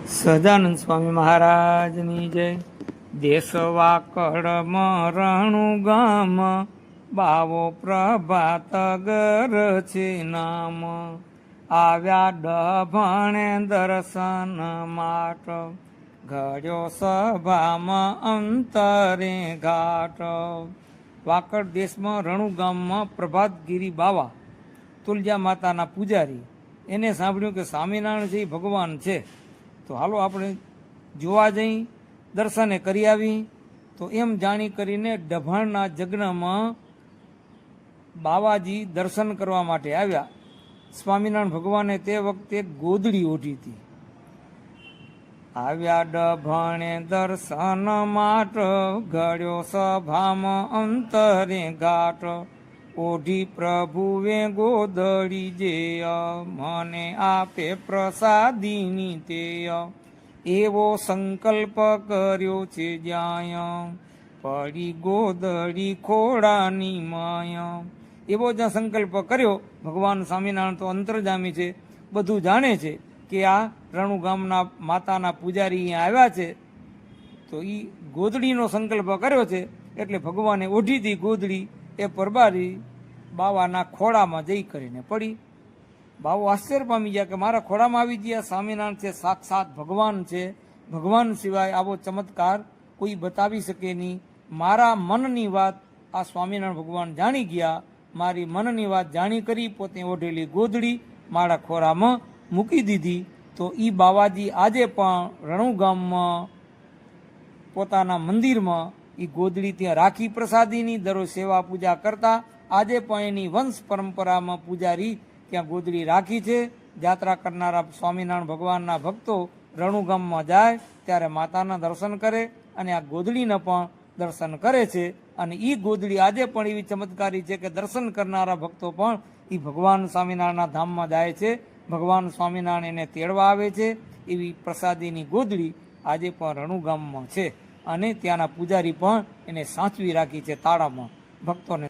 સહજાનંદ સ્વામી મહારાજની જય. દેશવાકડ મરણું ગામ, બાવો પ્રભાત ગર છે નામ. આવ્યા ડભાણે દર્શન માટ, ઘડ્યો સભામાં અંતરે ઘાટ. વાકડ દેશમાં રણુ ગામમાં પ્રભાતગીરી બાવા તુલજા માતાના પૂજારી એને સાંભળ્યું કે સ્વામિનારાયણ છે એ ભગવાન છે, તો હાલો આપણે જોવા જઈ, દર્શને કરી આવી. તો એમ જાણી કરીને ડભાણના જગ્નમાં બાવાજી દર્શન કરવા માટે આવ્યા. સ્વામિનારાયણ ભગવાને તે વખતે ગોદડી ઓઢી હતી. આવ્યા ડભાણે દર્શન માટ, ઘડ્યો સભામાં અંતરે ઘાટ. ઓઢી પ્રભુએ ગોદડી જેય, મને આપે પ્રસાદીની તેય. એવો સંકલ્પ કર્યો છે જ્યાય, પડી ગોદડી ખોડાની માય. એવો જ્યાં સંકલ્પ કર્યો, ભગવાન સ્વામિનારાયણ તો અંતર્જામી છે, બધું જાણે છે કે આ રણુ ગામના માતાના પૂજારી અહીંયા આવ્યા છે, તો એ ગોદડીનો સંકલ્પ કર્યો છે. એટલે ભગવાને ઓઢી હતી ગોદડી, એ પરબારી બાવાના ખોળામાં જઈ કરીને પડી. બાવો આશ્ચર્ય પામી ગયા કે મારા ખોળામાં આવી ગયા સ્વામિનારાયણ છે, સાક્ષાત ભગવાન છે. ભગવાન સિવાય આવો ચમત્કાર કોઈ બતાવી શકે નહીં. મારા મનની વાત આ સ્વામિનારાયણ ભગવાન જાણી ગયા. મારી મનની વાત જાણી કરી પોતે ઓઢેલી ગોદડી મારા ખોળામાં મૂકી દીધી. તો એ બાવાજી આજે પણ રણુ ગામમાં પોતાના મંદિરમાં એ ગોદડી ત્યાં રાખી પ્રસાદીની, દરરોજ સેવા પૂજા કરતા. આજે પણ એની વંશ પરંપરામાં પૂજારી ત્યાં ગોદડી રાખી છે. યાત્રા કરનારા સ્વામિનારાયણ ભગવાનના ભક્તો રણુ ગામમાં જાય ત્યારે માતાના દર્શન કરે અને આ ગોદડીના પણ દર્શન કરે છે. અને એ ગોદડી આજે પણ એવી ચમત્કારી છે કે દર્શન કરનારા ભક્તો પણ એ ભગવાન સ્વામિનારાયણના ધામમાં જાય છે. ભગવાન સ્વામિનારાયણ એને તેડવા આવે છે. એવી પ્રસાદીની ગોદડી આજે પણ રણુ ગામમાં છે અને ત્યાંના પૂજારી પણ એને સાચવી રાખી છે તાળામાં ભક્તોને.